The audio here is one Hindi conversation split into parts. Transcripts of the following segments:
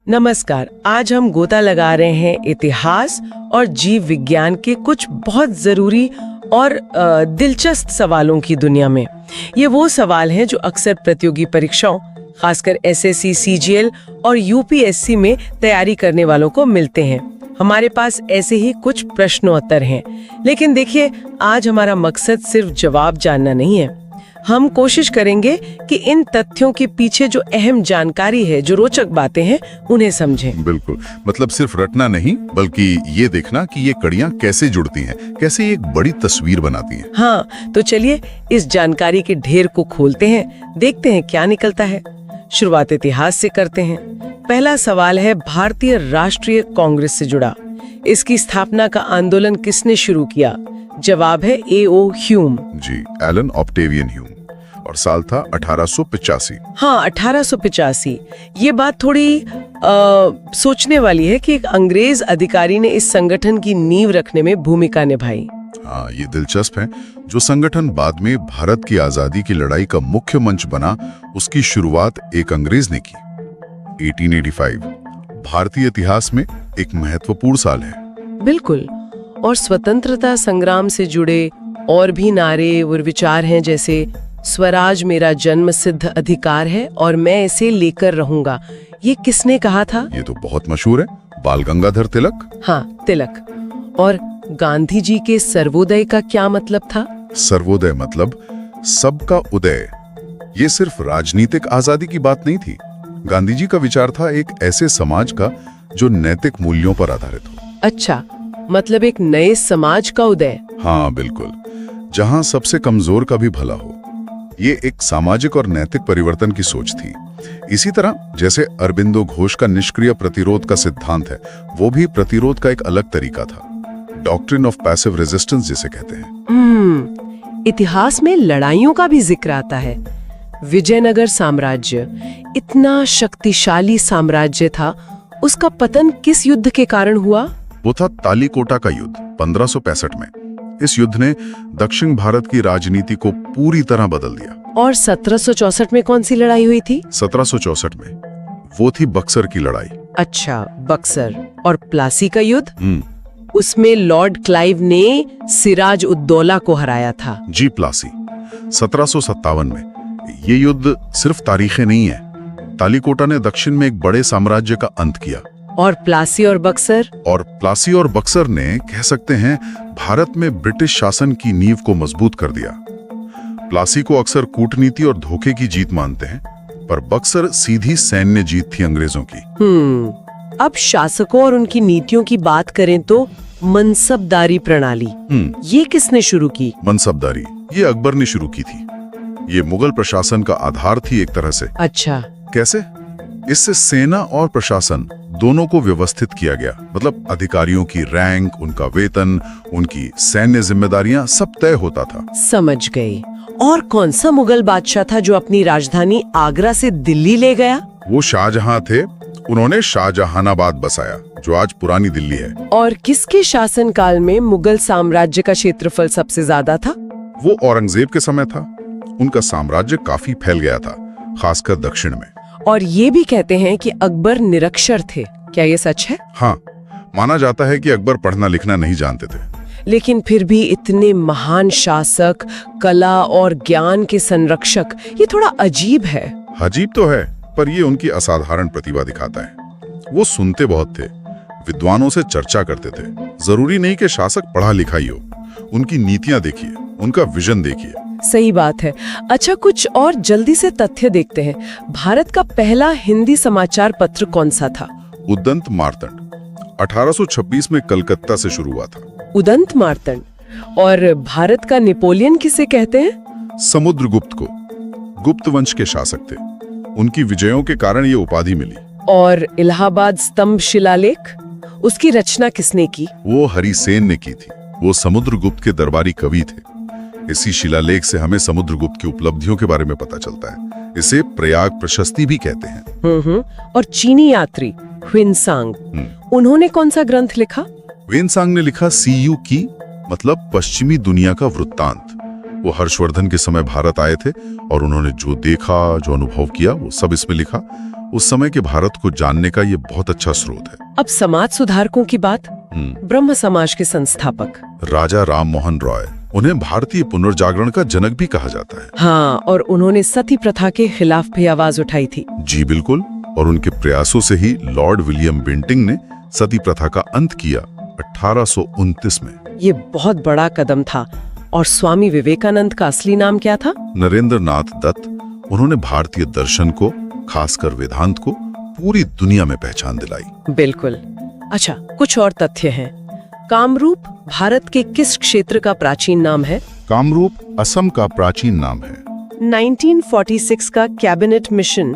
नमस्कार। आज हम गोता लगा रहे हैं इतिहास और जीव विज्ञान के कुछ बहुत जरूरी और दिलचस्प सवालों की दुनिया में। ये वो सवाल हैं जो अक्सर प्रतियोगी परीक्षाओं, खासकर एसएससी, सीजीएल और यूपीएससी में तैयारी करने वालों को मिलते हैं। हमारे पास ऐसे ही कुछ प्रश्नोत्तर हैं, लेकिन देखिए, आज हमारा मकसद सिर्फ जवाब जानना नहीं है। हम कोशिश करेंगे कि इन तथ्यों के पीछे जो अहम जानकारी है, जो रोचक बातें हैं, उन्हें समझें। बिल्कुल, मतलब सिर्फ रटना नहीं, बल्कि ये देखना कि ये कड़ियां कैसे जुड़ती हैं, कैसे एक बड़ी तस्वीर बनाती हैं। हाँ, तो चलिए इस जानकारी के ढेर को खोलते हैं, देखते हैं क्या निकलता है। शुरुआत इतिहास से करते हैं। पहला सवाल है भारतीय राष्ट्रीय कांग्रेस से जुड़ा। इसकी स्थापना का आंदोलन किसने शुरू किया? जवाब है A.O. ह्यूम। जी, एलन ऑक्टेवियन ह्यूम, और साल था 1885। हाँ, 1885। ये बात थोड़ी सोचने वाली है कि एक अंग्रेज अधिकारी ने इस संगठन की नींव रखने में भूमिका निभाई। हाँ, ये दिलचस्प है। जो संगठन बाद में भारत की आजादी की लड़ाई का मुख्य मंच बना, उसकी शुरुआत एक अंग्रेज ने की। 1885 भारतीय इतिहास में एक महत्वपूर्ण साल है। बिल्कुल, और स्वतंत्रता संग्राम से जुड़े और भी नारे और विचार हैं, जैसे स्वराज मेरा जन्म सिद्ध अधिकार है और मैं इसे लेकर रहूंगा। ये किसने कहा था? ये तो बहुत मशहूर है, बाल गंगाधर तिलक। हाँ, तिलक। और गांधी जी के सर्वोदय का क्या मतलब था? सर्वोदय मतलब सबका उदय। ये सिर्फ राजनीतिक आजादी की बात नहीं थी। गांधी जी का विचार था एक ऐसे समाज का जो नैतिक मूल्यों पर आधारित हो। अच्छा, मतलब एक नए समाज का उदय। हाँ बिल्कुल, जहां सबसे कमजोर का भी भला हो। ये एक सामाजिक और नैतिक परिवर्तन की सोच थी। इसी तरह जैसे अरबिंदो घोष का निष्क्रिय प्रतिरोध का सिद्धांत है, वो भी प्रतिरोध का एक अलग तरीका था। डॉक्ट्रिन ऑफ पैसिव रेजिस्टेंस जिसे कहते हैं। इतिहास में लड़ाइयों का भी जिक्र आता है। विजयनगर साम्राज्य इतना शक्तिशाली साम्राज्य था, उसका पतन किस युद्ध के कारण हुआ? वो था तालीकोटा का युद्ध 1565 में। इस युद्ध ने दक्षिण भारत की राजनीति को पूरी तरह बदल दिया। और 1764 में कौन सी लड़ाई हुई थी? 1764 में वो थी बक्सर की लड़ाई। अच्छा, बक्सर। और प्लासी का युद्ध? उसमें लॉर्ड क्लाइव ने सिराज उद्दौला को हराया था। जी, प्लासी 1757 में। ये युद्ध सिर्फ तारीखें नहीं है। तालीकोटा ने दक्षिण में एक बड़े साम्राज्य का अंत किया। और प्लासी और बक्सर? और प्लासी और बक्सर ने, कह सकते हैं, भारत में ब्रिटिश शासन की नींव को मजबूत कर दिया। प्लासी को अक्सर कूटनीति और धोखे की जीत मानते हैं, पर बक्सर सीधी सैन्य जीत थी अंग्रेजों की। अब शासकों और उनकी नीतियों की बात करें तो मनसबदारी प्रणाली, ये किसने शुरू की? मनसबदारी ये अकबर ने शुरू की थी। ये मुगल प्रशासन का आधार थी एक तरह से। अच्छा, कैसे? इससे सेना और प्रशासन दोनों को व्यवस्थित किया गया। मतलब अधिकारियों की रैंक, उनका वेतन, उनकी सैन्य जिम्मेदारियां सब तय होता था। समझ गई। और कौन सा मुगल बादशाह था जो अपनी राजधानी आगरा से दिल्ली ले गया? वो शाहजहां थे। उन्होंने शाहजहानाबाद बसाया, जो आज पुरानी दिल्ली है। और किसके शासनकाल में मुगल साम्राज्य का क्षेत्रफल सबसे ज्यादा था? वो औरंगजेब के समय था। उनका साम्राज्य काफी फैल गया था, खासकर दक्षिण में। और ये भी कहते हैं कि अकबर निरक्षर थे। क्या ये सच है? हाँ, माना जाता है कि अकबर पढ़ना लिखना नहीं जानते थे। लेकिन फिर भी इतने महान शासक, कला और ज्ञान के संरक्षक, ये थोड़ा अजीब है। अजीब तो है, पर ये उनकी असाधारण प्रतिभा दिखाता है। वो सुनते बहुत थे, विद्वानों से चर्चा करते थे। जरूरी नहीं कि शासक पढ़ा लिखा ही हो। उनकी नीतियां देखिए, उनका विजन देखिए। सही बात है। अच्छा, कुछ और जल्दी से तथ्य देखते हैं। भारत का पहला हिंदी समाचार पत्र कौन सा था? उदंत मार्तंड 1826 में कलकत्ता से शुरू हुआ था। उदंत मार्तंड। और भारत का नेपोलियन किसे कहते हैं? समुद्रगुप्त को। गुप्त वंश के शासक थे। उनकी विजयों के कारण ये उपाधि मिली। और इलाहाबाद स्तंभ शिलालेख, उसकी रचना किसने की? वो हरिसेन ने की थी। वो समुद्रगुप्त के दरबारी कवि थे। इसी शिलालेख से हमें समुद्रगुप्त की उपलब्धियों के बारे में पता चलता है। इसे प्रयाग प्रशस्ति भी कहते हैं। और चीनी यात्री ह्वेनसांग, उन्होंने कौन सा ग्रंथ लिखा? ह्वेनसांग ने लिखा सीयू की, मतलब पश्चिमी दुनिया का वृत्तांत। वो हर्षवर्धन के समय भारत आए थे और उन्होंने जो देखा, जो अनुभव किया, वो सब इसमें लिखा। उस समय के भारत को जानने का ये बहुत अच्छा स्रोत है। अब समाज सुधारकों की बात। ब्रह्म समाज के संस्थापक राजा राम मोहन रॉय, उन्हें भारतीय पुनर्जागरण का जनक भी कहा जाता है। हाँ, और उन्होंने सती प्रथा के खिलाफ भी आवाज उठाई थी। जी बिल्कुल, और उनके प्रयासों से ही लॉर्ड विलियम बेंटिंग ने सती प्रथा का अंत किया 1829 में। ये बहुत बड़ा कदम था। और स्वामी विवेकानंद का असली नाम क्या था? नरेंद्र नाथ दत्त। उन्होंने भारतीय दर्शन को, खासकर वेदांत को, पूरी दुनिया में पहचान दिलाई। बिल्कुल। अच्छा, कुछ और तथ्य हैं। कामरूप भारत के किस क्षेत्र का प्राचीन नाम है? कामरूप असम का प्राचीन नाम है। 1946 का कैबिनेट मिशन,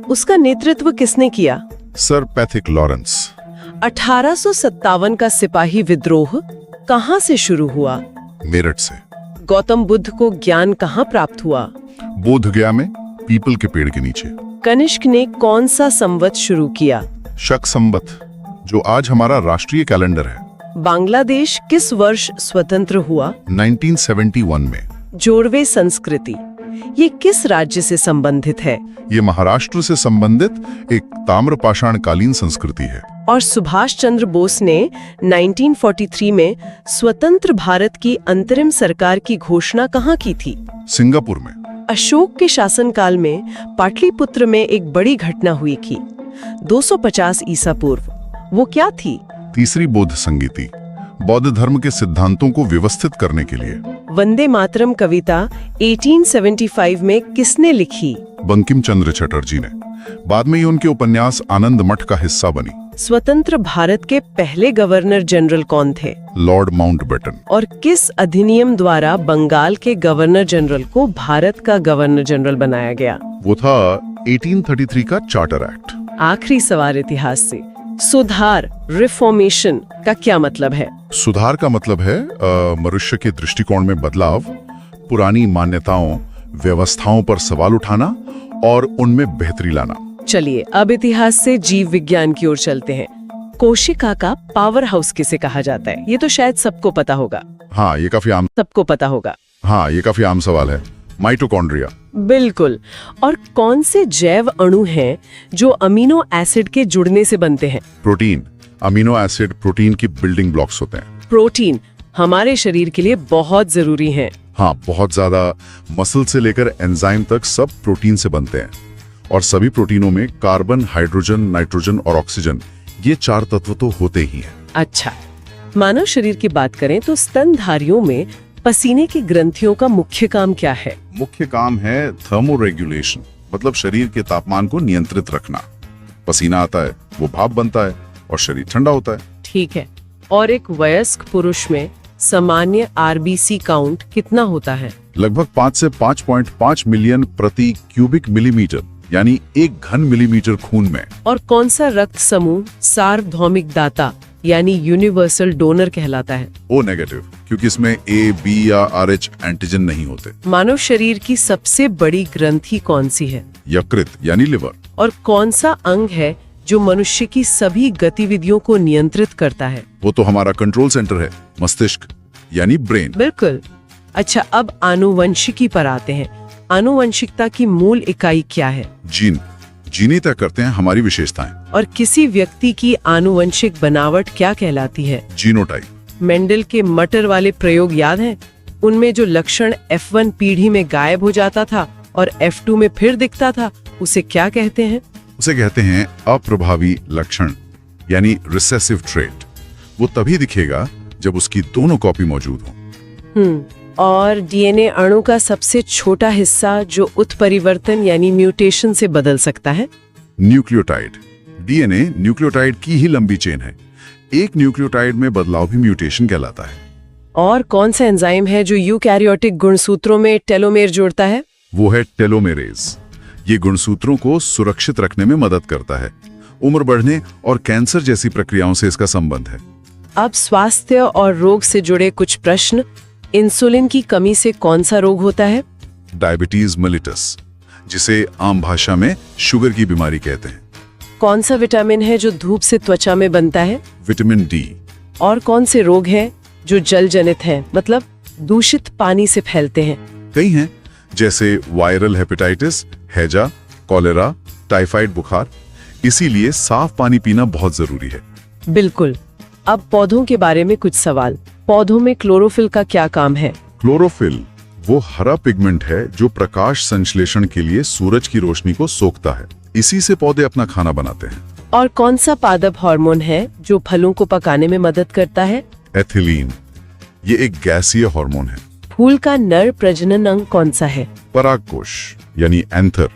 उसका नेतृत्व किसने किया? Sir Pethick Lawrence. 1857 का सिपाही विद्रोह कहाँ से शुरू हुआ? मेरठ से। गौतम बुद्ध को ज्ञान कहाँ प्राप्त हुआ? बोध गया में, पीपल के पेड़ के नीचे। कनिष्क ने कौन सा संवत शुरू किया? शक संवत, जो आज हमारा राष्ट्रीय कैलेंडर है। बांग्लादेश किस वर्ष स्वतंत्र हुआ? 1971 में। जोड़वे संस्कृति, ये किस राज्य से संबंधित है? ये महाराष्ट्र से संबंधित एक ताम्रपाषाण कालीन संस्कृति है। और सुभाष चंद्र बोस ने 1943 में स्वतंत्र भारत की अंतरिम सरकार की घोषणा कहाँ की थी? सिंगापुर में। अशोक के शासनकाल में पाटलिपुत्र में एक बड़ी घटना हुई थी 250 ईसा पूर्व। वो क्या थी? तीसरी बौद्ध संगीति, बौद्ध धर्म के सिद्धांतों को व्यवस्थित करने के लिए। वंदे मातरम कविता 1875 में किसने लिखी? बंकिम चंद्र चटर्जी ने। बाद में ये उनके उपन्यास आनंद मठ का हिस्सा बनी। स्वतंत्र भारत के पहले गवर्नर जनरल कौन थे? Lord Mountbatten. और किस अधिनियम द्वारा बंगाल के गवर्नर जनरल को भारत का गवर्नर जनरल बनाया गया? वो था 1833 का चार्टर एक्ट। आखिरी सवाल इतिहास से। सुधार, रिफॉर्मेशन का क्या मतलब है? सुधार का मतलब है मनुष्य के दृष्टिकोण में बदलाव, पुरानी मान्यताओं, व्यवस्थाओं पर सवाल उठाना और उनमें बेहतरी लाना। चलिए अब इतिहास से जीव विज्ञान की ओर चलते हैं। कोशिका का पावर हाउस किसे कहा जाता है? ये तो शायद सबको पता होगा। हाँ, ये काफी आम सवाल है। माइटोकॉन्ड्रिया। बिल्कुल। और कौन से जैव अणु हैं जो अमीनो एसिड के जुड़ने से बनते हैं? प्रोटीन। अमीनो एसिड प्रोटीन की बिल्डिंग ब्लॉक्स होते हैं। प्रोटीन हमारे शरीर के लिए बहुत जरूरी है। हाँ, बहुत ज्यादा। मसल से लेकर एंजाइम तक सब प्रोटीन से बनते हैं। और सभी प्रोटीनों में कार्बन, हाइड्रोजन, नाइट्रोजन और ऑक्सीजन, ये 4 तत्व तो होते ही हैं। अच्छा, मानव शरीर की बात करें तो स्तनधारियों में पसीने की ग्रंथियों का मुख्य काम क्या है? मुख्य काम है थर्मोरेगुलेशन, मतलब शरीर के तापमान को नियंत्रित रखना। पसीना आता है, वो भाप बनता है और शरीर ठंडा होता है। ठीक है। और एक वयस्क पुरुष में सामान्य आरबीसी काउंट कितना होता है? लगभग 5 से 5.5 मिलियन प्रति क्यूबिक मिलीमीटर, यानी 1 घन मिलीमीटर खून में। और कौन सा रक्त समूह सार्वभौमिक दाता यानी यूनिवर्सल डोनर कहलाता है? ओ नेगेटिव, क्योंकि इसमें ए, बी या RH एंटीजन नहीं होते। मानव शरीर की सबसे बड़ी ग्रंथि कौन सी है? यकृत यानी लिवर। और कौन सा अंग है जो मनुष्य की सभी गतिविधियों को नियंत्रित करता है? वो तो हमारा कंट्रोल सेंटर है, मस्तिष्क यानी ब्रेन। बिल्कुल। अच्छा, अब आनुवंशिकी पर आते हैं। आनुवंशिकता की मूल इकाई क्या है? जीन। जीनी तय करते हैं हमारी विशेषताएं। और किसी व्यक्ति की आनुवंशिक बनावट क्या कहलाती है? जीनोटाइप। मेंडल के मटर वाले प्रयोग याद हैं? उनमें जो लक्षण F1 पीढ़ी में गायब हो जाता था और F2 में फिर दिखता था, उसे क्या कहते हैं? उसे कहते हैं अप्रभावी लक्षण, यानी रिसेसिव ट्रेट। वो तभी दिखेगा जब उसकी दोनों कॉपी मौजूद हो। और डीएनए अणु का सबसे छोटा हिस्सा जो उत्परिवर्तन यानी म्यूटेशन से बदल सकता है? न्यूक्लियोटाइड। डीएनए न्यूक्लियोटाइड की ही लंबी चेन है। एक न्यूक्लियोटाइड में बदलाव भी म्यूटेशन कहलाता है। और कौन सा एंजाइम है जो यूकैरियोटिक गुणसूत्रों में टेलोमेर जोड़ता है? वो है टेलोमेरेज। ये गुणसूत्रों को सुरक्षित रखने में मदद करता है। उम्र बढ़ने और कैंसर जैसी प्रक्रियाओं से इसका संबंध है। अब स्वास्थ्य और रोग से जुड़े कुछ प्रश्न। इंसुलिन की कमी से कौन सा रोग होता है? डायबिटीज मेलिटस, जिसे आम भाषा में शुगर की बीमारी कहते हैं। कौन सा विटामिन है जो धूप से त्वचा में बनता है? Vitamin D. और कौन से रोग हैं जो जल जनित हैं, मतलब दूषित पानी से फैलते हैं? कई हैं, जैसे वायरल हेपेटाइटिस, हैजा, कॉलेरा, टाइफाइड बुखार। इसीलिए साफ पानी पीना बहुत जरूरी है। बिल्कुल। अब पौधों के बारे में कुछ सवाल। पौधों में क्लोरोफिल का क्या काम है? क्लोरोफिल वो हरा पिगमेंट है जो प्रकाश संश्लेषण के लिए सूरज की रोशनी को सोखता है। इसी से पौधे अपना खाना बनाते हैं। और कौन सा पादप हार्मोन है जो फलों को पकाने में मदद करता है? एथिलीन। ये एक गैसीय हार्मोन है। फूल का नर प्रजनन अंग कौन सा है? परागकोश यानी एंथर,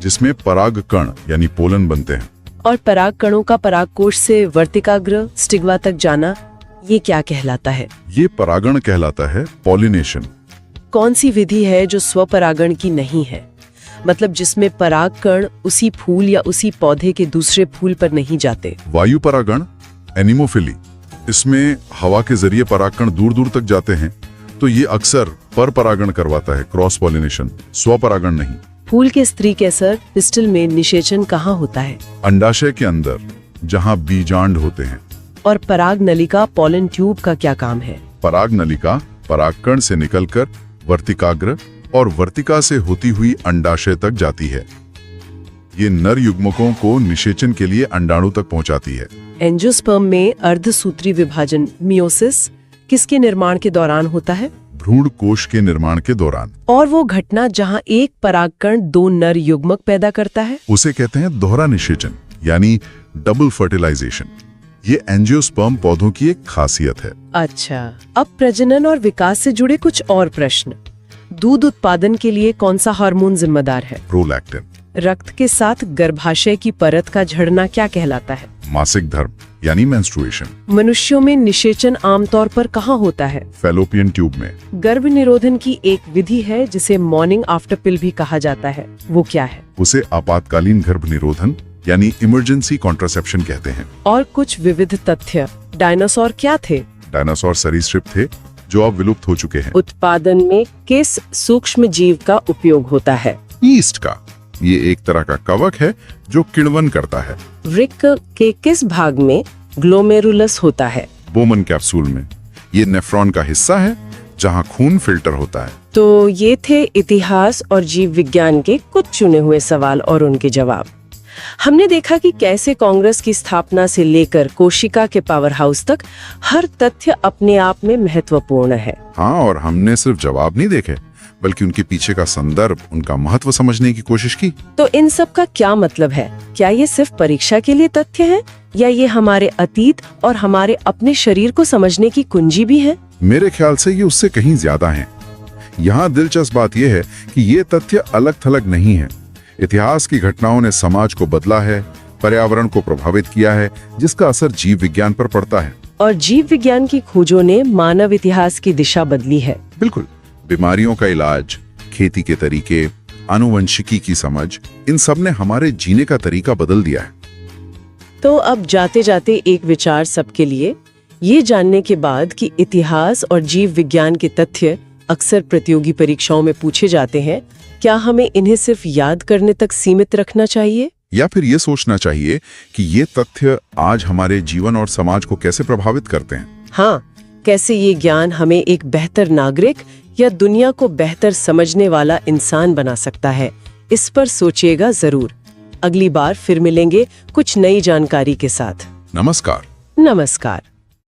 जिसमें पराग कण यानी पोलन बनते हैं। और पराग कणों का परागकोश से वर्तिकाग्र स्टिग्मा तक जाना, ये क्या कहलाता है? ये परागण कहलाता है, पॉलिनेशन। कौन सी विधि है जो स्वपरागण की नहीं है? मतलब जिसमें पराग कण उसी फूल या उसी पौधे के दूसरे फूल पर नहीं जाते? वायु परागण, एनिमोफिली। इसमें हवा के जरिए परागकण दूर दूर तक जाते हैं, तो ये अक्सर पर परागण करवाता है, क्रॉस पॉलिनेशन, स्वपरागण नहीं। फूल के स्त्री केसर पिस्टल में निषेचन कहाँ होता है? अंडाशय के अंदर, जहाँ बीजांड होते हैं। और पराग नलिका पॉलन ट्यूब का क्या काम है? पराग नलिका परागकण से निकलकर वर्तिकाग्र और वर्तिका से होती हुई अंडाशय तक जाती है। ये नर युग्मकों को निषेचन के लिए अंडाणु तक पहुंचाती है। एंजियोस्पर्म में अर्धसूत्री विभाजन मियोसिस किसके निर्माण के दौरान होता है? भ्रूण कोश के निर्माण के दौरान। और वो घटना जहाँ एक परागकण दो नर युग्मक पैदा करता है, उसे कहते हैं दोहरा निषेचन यानी डबल फर्टिलाइजेशन। ये एंजियोस्पर्म पौधों की एक खासियत है। अच्छा, अब प्रजनन और विकास से जुड़े कुछ और प्रश्न। दूध उत्पादन के लिए कौन सा हार्मोन जिम्मेदार है? प्रोलैक्टिन। रक्त के साथ गर्भाशय की परत का झड़ना क्या कहलाता है? मासिक धर्म यानी मेंस्ट्रुएशन। मनुष्यों में निषेचन आमतौर पर कहाँ होता है? फैलोपियन ट्यूब में। गर्भ निरोधन की एक विधि है जिसे मॉर्निंग आफ्टर पिल भी कहा जाता है, वो क्या है? उसे आपातकालीन गर्भ निरोधन यानी इमरजेंसी कॉन्ट्रासेप्शन कहते हैं। और कुछ विविध तथ्य। डायनासोर क्या थे? डायनासोर सरीसृप थे जो अब विलुप्त हो चुके हैं। उत्पादन में किस सूक्ष्म जीव का उपयोग होता है? ईस्ट का। ये एक तरह का कवक है जो किण्वन करता है। वृक्क के किस भाग में ग्लोमेरुलस होता है? बोमन कैप्सूल में। ये नेफ्रॉन का हिस्सा है जहाँ खून फिल्टर होता है। तो ये थे इतिहास और जीव विज्ञान के कुछ चुने हुए सवाल और उनके जवाब। हमने देखा कि कैसे कांग्रेस की स्थापना से लेकर कोशिका के पावर हाउस तक हर तथ्य अपने आप में महत्वपूर्ण है। हाँ, और हमने सिर्फ जवाब नहीं देखे बल्कि उनके पीछे का संदर्भ, उनका महत्व समझने की कोशिश की। तो इन सब का क्या मतलब है? क्या ये सिर्फ परीक्षा के लिए तथ्य है या ये हमारे अतीत और हमारे अपने शरीर को समझने की कुंजी भी है? मेरे ख्याल से ये उससे कहीं ज्यादा है। यहाँ दिलचस्प बात यह है कि ये तथ्य अलग थलग नहीं है। इतिहास की घटनाओं ने समाज को बदला है, पर्यावरण को प्रभावित किया है, जिसका असर जीव विज्ञान पर पड़ता है। और जीव विज्ञान की खोजों ने मानव इतिहास की दिशा बदली है। बिल्कुल। बीमारियों का इलाज, खेती के तरीके, आनुवंशिकी की समझ, इन सब ने हमारे जीने का तरीका बदल दिया है। तो अब जाते जाते एक विचार सबके लिए, ये जानने के बाद कि इतिहास और जीव विज्ञान के तथ्य अक्सर प्रतियोगी परीक्षाओं में पूछे जाते हैं, क्या हमें इन्हें सिर्फ याद करने तक सीमित रखना चाहिए या फिर ये सोचना चाहिए कि ये तथ्य आज हमारे जीवन और समाज को कैसे प्रभावित करते हैं? हाँ, कैसे ये ज्ञान हमें एक बेहतर नागरिक या दुनिया को बेहतर समझने वाला इंसान बना सकता है? इस पर सोचिएगा जरूर। अगली बार फिर मिलेंगे कुछ नई जानकारी के साथ। नमस्कार। नमस्कार।